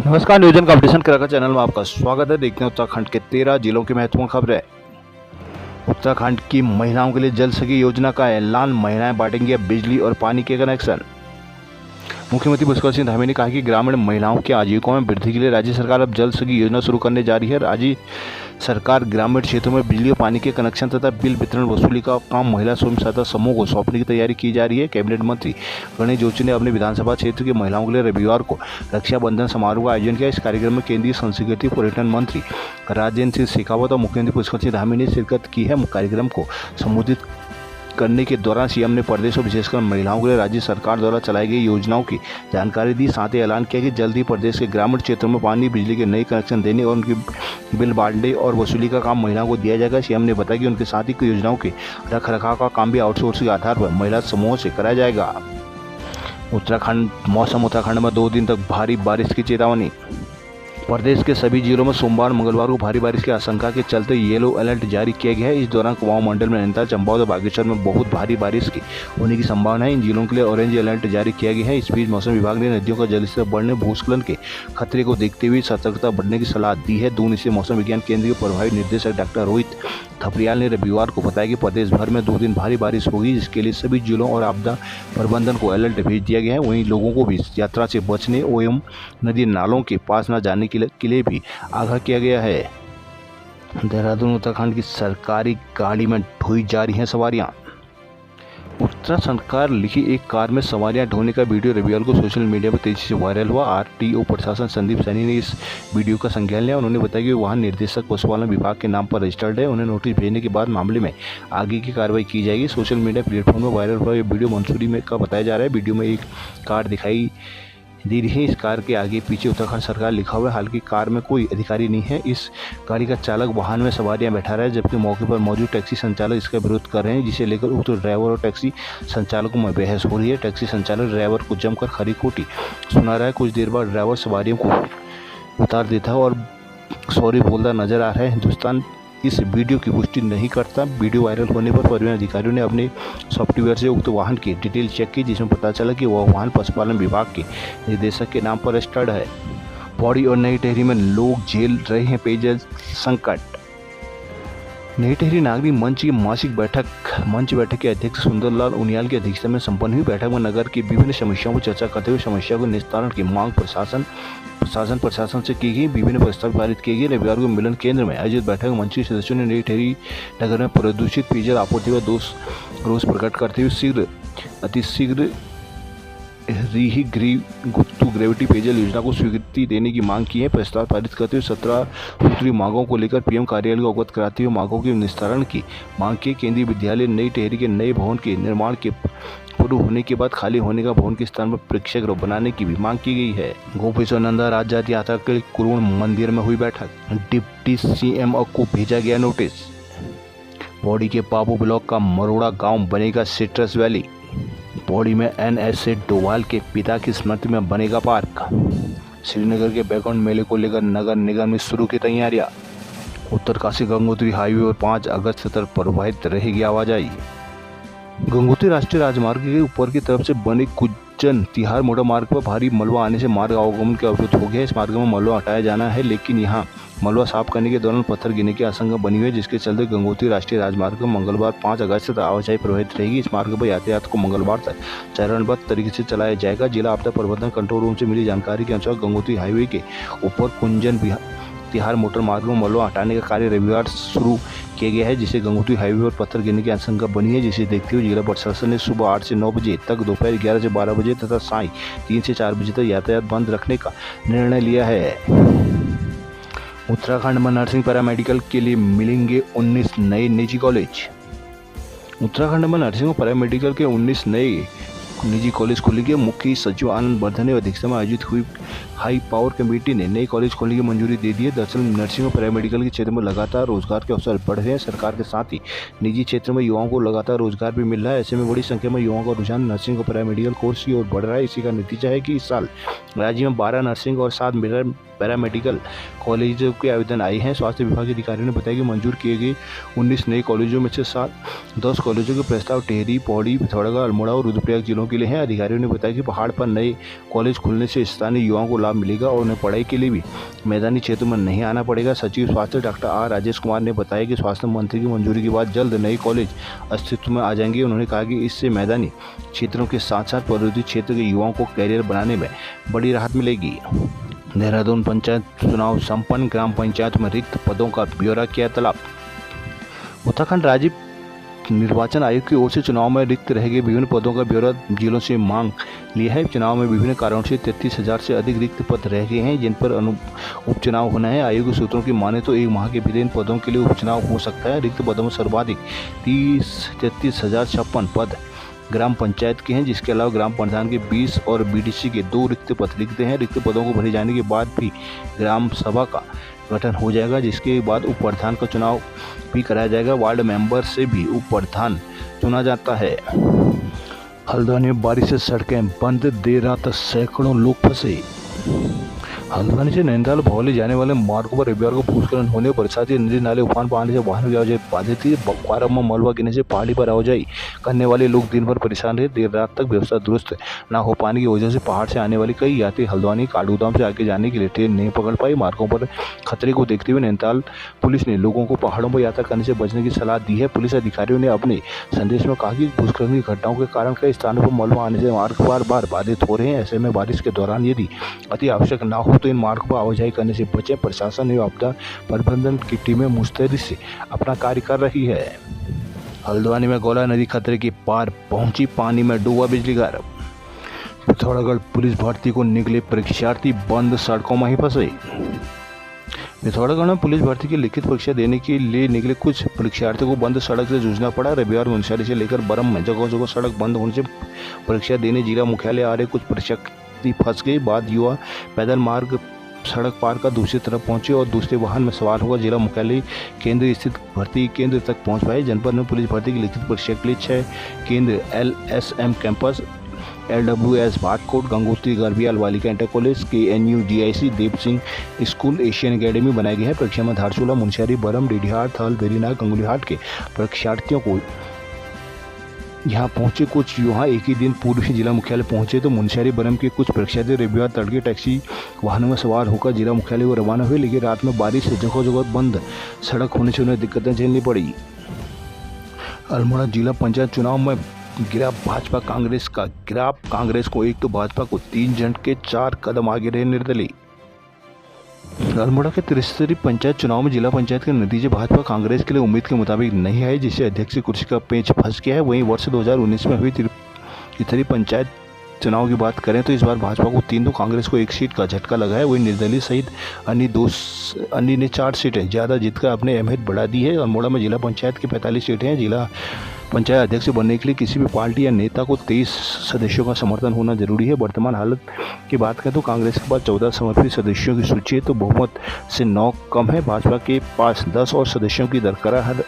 नमस्कार, न्यूजन कंपटीशन कराकर चैनल में आपका स्वागत है। देखते हैं उत्तराखंड के 13 जिलों की महत्वपूर्ण खबरें। उत्तराखंड की महिलाओं के लिए जल सखी योजना का ऐलान, महिलाएं बांटेंगी अब बिजली और पानी के कनेक्शन। मुख्यमंत्री पुष्कर सिंह धामी ने कहा कि ग्रामीण महिलाओं की आजीविका में वृद्धि के लिए राज्य सरकार अब जल सखी योजना शुरू करने जा रही है। राज्य सरकार ग्रामीण क्षेत्रों में बिजली और पानी के कनेक्शन तथा बिल वितरण वसूली का काम महिला स्वयं सहायता समूह को सौंपने की तैयारी की जा रही है। कैबिनेट मंत्री गणेश जोशी ने अपने विधानसभा क्षेत्र की महिलाओं के लिए रविवार को रक्षाबंधन समारोह का आयोजन किया। इस कार्यक्रम में केंद्रीय संस्कृति पर्यटन मंत्री राजेंद्र सिंह शेखावत और मुख्यमंत्री पुष्कर सिंह धामी ने शिरकत की है। कार्यक्रम को संबोधित करने के दौरान सीएम ने प्रदेश और विशेषकर महिलाओं के लिए राज्य सरकार द्वारा चलाई गई योजनाओं की जानकारी दी। साथ ही ऐलान किया कि जल्द ही प्रदेश के ग्रामीण क्षेत्रों में पानी बिजली के नए कनेक्शन देने और उनकी बिल बांटने और वसूली का काम महिलाओं को दिया जाएगा। सीएम ने बताया कि उनके साथ ही योजनाओं के रखरखाव का काम भी आउटसोर्सिंग के आधार पर महिला समूहों से कराया जाएगा। उत्तराखंड में 2 दिन तक भारी बारिश की चेतावनी। प्रदेश के सभी जिलों में सोमवार मंगलवार को भारी बारिश की आशंका के चलते येलो अलर्ट जारी किया गया है। इस दौरान कुमाऊं मंडल में नैनीताल, चंपावत और बागेश्वर में बहुत भारी बारिश की होने की संभावना है। इन जिलों के लिए ऑरेंज अलर्ट जारी किया गया है। इस बीच मौसम विभाग ने नदियों का जलस्तर बढ़ने, भूस्खलन के खतरे को देखते हुए सतर्कता बढ़ने की सलाह दी है। दून से मौसम विज्ञान केंद्र के प्रभारी निदेशक डॉक्टर रोहित थपरियाल ने रविवार को बताया कि प्रदेश भर में 2 दिन भारी बारिश होगी, जिसके लिए सभी जिलों और आपदा प्रबंधन को अलर्ट भेज दिया गया है। वहीं लोगों को भी यात्रा से बचने एवं नदी नालों के पास न जाने के लिए भी आगाह किया गया है। देहरादून उत्तराखंड की सरकारी गाड़ी में ढोई जा रही हैं सवारियां। उत्तराखंड सरकार लिखी एक कार में सवारियां ढोने का वीडियो रविवार को सोशल मीडिया पर तेजी से वायरल हुआ। आरटीओ प्रशासन संदीप सैनी ने इस वीडियो का संज्ञान लिया। उन्होंने बताया कि वाहन निर्देशक पशुपालन विभाग के नाम पर रजिस्टर्ड है। उन्हें नोटिस भेजने के बाद मामले में आगे की कार्रवाई की जाएगी। सोशल मीडिया प्लेटफॉर्म में वायरल हुआ यह वीडियो मंसूरी में का बताया जा रहा है। वीडियो में एक कार दिखाई दे रही है। इस कार के आगे पीछे उत्तराखंड सरकार लिखा हुआ है। हालांकि कार में कोई अधिकारी नहीं है। इस गाड़ी का चालक वाहन में सवारियां बैठा रहा है, जबकि मौके पर मौजूद टैक्सी संचालक इसका विरोध कर रहे हैं, जिसे लेकर उक्त ड्राइवर और टैक्सी संचालकों में बहस हो रही है। टैक्सी संचालक ड्राइवर को जमकर खरी खोटी सुना रहा है। कुछ देर बाद ड्राइवर सवारियों को उतार देता है और सॉरी बोलता नजर आ रहा है। हिंदुस्तान इस वीडियो की पुष्टि नहीं करता। वीडियो वायरल होने पर परिवहन अधिकारियों ने अपने सॉफ्टवेयर से उक्त वाहन की डिटेल चेक की, जिसमें पता चला कि वह वाहन पशुपालन विभाग के निदेशक के नाम पर रजिस्टर्ड है। पौड़ी और नई टिहरी में लोग झेल रहे हैं पेयजल संकट। नई टिहरी नागरिक मंच की मासिक मंच बैठक के अध्यक्ष सुंदरलाल उनियाल की अध्यक्षता में संपन्न हुई। बैठक में नगर की विभिन्न समस्याओं पर चर्चा करते हुए समस्या को निस्तारण की मांग प्रशासन से की गई। विभिन्न प्रस्ताव पारित किए गए। रविवार को मिलन केंद्र में आयोजित बैठक में मंच के सदस्यों ने नई टिहरी नगर में प्रदूषित पेयजल आपूर्ति पर रोष प्रकट करते हुए अतिशीघ्र गुत्तु ग्रेविटी पेयजल योजना को स्वीकृति देने की मांग की है। प्रस्ताव पारित करते हुए 17 सूत्री मांगों को लेकर पीएम कार्यालय को अवगत कराते हुए मांगों के निस्तारण की मांग की। केंद्रीय विद्यालय नई टिहरी के नए भवन के निर्माण के पूर्ण होने के बाद खाली होने का भवन के स्थान पर प्रेक्षक गृह बनाने की भी मांग की गई है। गोपेश्वरनंदा राज्य जाति यात्रा के कुरुण मंदिर में हुई बैठक। डिप्टी सीएम को भेजा गया नोटिस। पौड़ी के पापू ब्लॉक का मरोड़ा गांव बनेगा सिट्रस वैली। पौड़ी में NS डोभाल के पिता की स्मृति में बनेगा पार्क। श्रीनगर के बैकुंठ मेले को लेकर नगर निगम में शुरू की तैयारियां। उत्तरकाशी गंगोत्री हाईवे और 5 अगस्त तक प्रभावित रहेगी आवाजाही। गंगोत्री राष्ट्रीय राजमार्ग के ऊपर की तरफ से बने कुज्जन तिहार मोटर मार्ग पर भारी मलबा आने से मार्ग आवागमन के अवरुद्ध हो गया। इस मार्ग में मलबा हटाया जाना है, लेकिन यहाँ मलबा साफ करने के दौरान पत्थर गिरने की आशंका बनी हुई है, जिसके चलते गंगोत्री राष्ट्रीय राजमार्ग पर मंगलवार 5 अगस्त तक आवाजाही प्रभावित रहेगी। इस मार्ग पर यातायात को मंगलवार तक चरणबद्ध तरीके से चलाया जाएगा। जिला आपदा प्रबंधन कंट्रोल रूम से मिली जानकारी के अनुसार गंगोत्री हाईवे के ऊपर कुंजन तिहार मोटर मार्ग में मलबा हटाने का कार्य रविवार शुरू किया गया है, जिससे गंगोत्री हाईवे पर पत्थर गिरने की आशंका बनी है। जिसे देखते हुए जिला प्रशासन ने सुबह 8 से 9 बजे तक, दोपहर 11 से 12 बजे तथा साय 3 से 4 बजे तक यातायात बंद रखने का निर्णय लिया है। उत्तराखंड में नर्सिंग पैरामेडिकल के लिए मिलेंगे 19 नए निजी कॉलेज। उत्तराखंड में नर्सिंग और पैरामेडिकल के 19 नए निजी कॉलेज खुलेंगे। मुख्य सचिव आनंद वर्धन की अध्यक्षता में आयोजित हुई हाई पावर कमेटी ने नए कॉलेज खोलने की मंजूरी दे दी है। दरअसल नर्सिंग और पैरामेडिकल के क्षेत्र में लगातार रोजगार के अवसर बढ़ रहे हैं। सरकार के साथ ही निजी क्षेत्र में युवाओं को लगातार रोजगार भी मिल रहा है। ऐसे में बड़ी संख्या में युवाओं का रुझान नर्सिंग और पैरामेडिकल कोर्स की ओर बढ़ रहा है। इसी का नतीजा है कि इस साल राज्य में 12 नर्सिंग और 7 पैरामेडिकल कॉलेजों के आवेदन आए हैं। स्वास्थ्य विभाग के अधिकारियों ने बताया कि मंजूर किए गए 19 नए कॉलेजों में से 10 कॉलेजों के प्रस्ताव टिहरी, पौड़ी, पिथौरागढ़, अल्मोड़ा और रुद्रप्रयाग जिलों के लिए हैं। अधिकारियों ने बताया कि पहाड़ पर नए कॉलेज खुलने से स्थानीय युवाओं को लाभ मिलेगा और उन्हें पढ़ाई के लिए भी मैदानी क्षेत्र में नहीं आना पड़ेगा। सचिव स्वास्थ्य डॉक्टर आर राजेश कुमार ने बताया कि स्वास्थ्य मंत्री की मंजूरी के बाद जल्द नए कॉलेज अस्तित्व में आ जाएंगे। उन्होंने कहा कि इससे मैदानी क्षेत्रों के साथ साथ पर्वतीय क्षेत्र के युवाओं को कैरियर बनाने में बड़ी राहत मिलेगी। देहरादून पंचायत चुनाव संपन्न, ग्राम पंचायत में रिक्त पदों का ब्यौरा किया तलब। उत्तराखंड राज्य निर्वाचन आयोग की ओर से चुनाव में रिक्त रह गए विभिन्न पदों का ब्यौरा जिलों से मांग लिया है। चुनाव में विभिन्न कारणों से 33,000 से अधिक रिक्त पद रह गए हैं जिन पर उपचुनाव होना है। आयोग के सूत्रों की माने तो 1 माह के भीतर इन पदों के लिए उपचुनाव हो सकता है। रिक्त पदों में सर्वाधिक 33,056 पद ग्राम पंचायत के हैं, जिसके अलावा ग्राम प्रधान के 20 और बीडीसी के 2 रिक्त पद लिखते हैं। रिक्त पदों को भरे जाने के बाद भी ग्राम सभा का गठन हो जाएगा, जिसके बाद उप प्रधान का चुनाव भी कराया जाएगा। वार्ड मेंबर से भी उप प्रधान चुना जाता है। हल्द्वानी में बारिश से सड़कें बंद, देर रात तक सैकड़ों लोग फंसे। हल्द्वानी से नैनीताल भौली जाने वाले मार्गों पर रविवार को भूस्खलन होने, बरसाती नदी नाले उफान पर आने से वाहनों की आवाजाही बाधित थी। क्वारम में मलबा गिरने से पहाड़ी पर आवाजाही करने वाले लोग दिन भर परेशान रहे। देर रात तक व्यवस्था दुरुस्त न हो पाने की वजह से पहाड़ से आने वाले कई यात्री हल्द्वानी काठगोदाम से आगे जाने के लिए ट्रेन नहीं पकड़ पाई। मार्गों पर खतरे को देखते हुए नैनीताल पुलिस ने लोगों को पहाड़ों पर यात्रा करने से बचने की सलाह दी है। पुलिस अधिकारियों ने अपने संदेश में कहा कि भूस्खलन की घटनाओं के कारण कई स्थानों पर मलबा आने से मार्ग बार बार बाधित हो रहे हैं। ऐसे में बारिश के दौरान यदि अति आवश्यक न हो तो इन मार्ग पर आवाजाही करने से बचें। प्रशासन एवं आपदा प्रबंधन की टीमें मुस्तैदी से अपना कार्य कर रही है। हल्द्वानी में गौला नदी खतरे के पार पहुंची, पानी में डूबा बिजली घर। पिथौरागढ़ पुलिस भर्ती को निकले परीक्षार्थी बंद सड़कों में ही फंसे। पिथौरागढ़ में पुलिस भर्ती की लिखित परीक्षा देने के लिए निकले कुछ परीक्षार्थियों को बंद सड़क से जूझना पड़ा। रविवार मुंशियारी से लेकर बरम में जगह जगह सड़क बंद होने से परीक्षा देने जिला मुख्यालय आ रहे कुछ परीक्षार्थी फंस गए। बाद युवा पैदल मार्ग सड़क पार कर दूसरी तरफ पहुंचे और दूसरे वाहन में सवार होकर जिला मुख्यालय केंद्र स्थित भर्ती केंद्र तक पहुंच पाए। जनपद में पुलिस भर्ती की लिखित परीक्षा के लिए 6 केंद्र LSM campus, LWS Bhatkot, Gangotri Garbhiyal बालिका inter college, KNU DIC Dev Singh school, Asian academy बनाए गए हैं। परीक्षा में धारचूला, मुंशियारी, बरम, डीडीहाट, थल, बेरीनाग, गंगुलीहाट के परीक्षार्थियों को यहाँ पहुंचे। कुछ यहाँ एक ही दिन पूर्व ही जिला मुख्यालय पहुंचे तो मुंशियारी बरम के कुछ परीक्षार्थी रविवार तड़के टैक्सी वाहनों में सवार होकर जिला मुख्यालय को रवाना हुए, लेकिन रात में बारिश से जगह जगह बंद सड़क होने से उन्हें दिक्कतें झेलनी पड़ी। अल्मोड़ा जिला पंचायत चुनाव में गिरा भाजपा कांग्रेस का गिराव। कांग्रेस को एक तो भाजपा को 3 झटके, 4 कदम आगे रहे निर्दलीय। अल्मोड़ा के त्रिस्तरीय पंचायत चुनाव में जिला पंचायत के नतीजे भाजपा कांग्रेस के लिए उम्मीद के मुताबिक नहीं आए, जिससे अध्यक्ष की कुर्सी का पेंच फंस गया है। वहीं वर्ष 2019 में हुई त्रिस्तरीय पंचायत चुनाव की बात करें तो इस बार भाजपा को 3 तो कांग्रेस को 1 सीट का झटका लगा है। वहीं निर्दलीय सहित अन्य ने 4 सीटें ज़्यादा जीतकर अपने अहमियत बढ़ा दी है। अल्मोड़ा में जिला पंचायत की 45 सीटें हैं। जिला पंचायत अध्यक्ष बनने के लिए किसी भी पार्टी या नेता को 23 सदस्यों का समर्थन होना जरूरी है। वर्तमान हालत की बात करें तो कांग्रेस के पास 14 समर्पित सदस्यों की सूची है तो बहुमत से 9 कम है। भाजपा के पास 10 और सदस्यों की दरकरार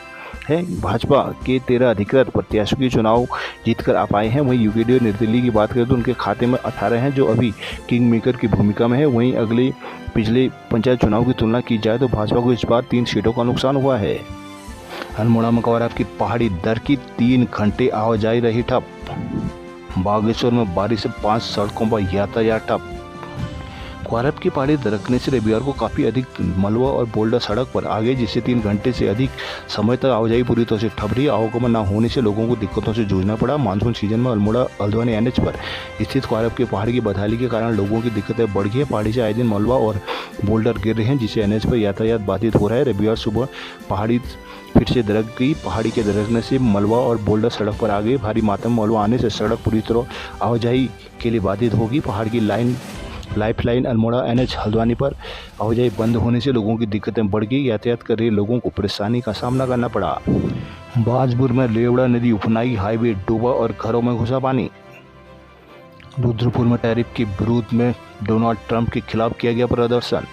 है। भाजपा के 13 अधिकृत प्रत्याशियों के चुनाव जीतकर आ पाए हैं। वहीं यूकेडी और निर्दलीय की बात करें तो उनके खाते में 18 हैं जो अभी किंग मेकर की भूमिका में है। वहीं पिछले पंचायत चुनाव की तुलना की जाए तो भाजपा को इस बार 3 सीटों का नुकसान हुआ है। अल्मोड़ा में कवारब की पहाड़ी दर की 3 घंटे आवाजाही रही ठप। बागेश्वर में बारिश से 5 सड़कों पर यातायात ठप। क्वारब की पहाड़ी दरकने से रविवार को काफ़ी अधिक मलबा और बोल्डर सड़क पर आ गए, जिससे 3 घंटे से अधिक समय तक आवाजाही पूरी तरह से ठप रही। आवागमन न होने से लोगों को दिक्कतों से जूझना पड़ा। मानसून सीजन में अल्मोड़ा हल्द्वानी NH पर स्थित क्वारब की पहाड़ी की बदहाली के कारण लोगों की दिक्कतें बढ़ गई है। पहाड़ी से आए दिन मलबा और बोल्डर गिर रहे हैं, जिससे NH पर यातायात बाधित हो रहा है। रविवार सुबह पहाड़ी फिर से दरक गई। पहाड़ी के दरकने से मलबा और बोल्डर सड़क पर आ गए। भारी मात्रा में मलबा आने से सड़क पूरी तरह आवाजाही के लिए बाधित होगी। पहाड़ की लाइफलाइन अल्मोड़ा NH हल्द्वानी पर आवाजाही बंद होने से लोगों की दिक्कतें बढ़ गई। यातायात कर रहे लोगों को परेशानी का सामना करना पड़ा। बाजपुर में लेवड़ा नदी उफनाई, हाईवे डूबा और घरों में घुसा पानी। रुद्रपुर में टैरिफ के विरोध में डोनाल्ड ट्रंप के खिलाफ किया गया प्रदर्शन।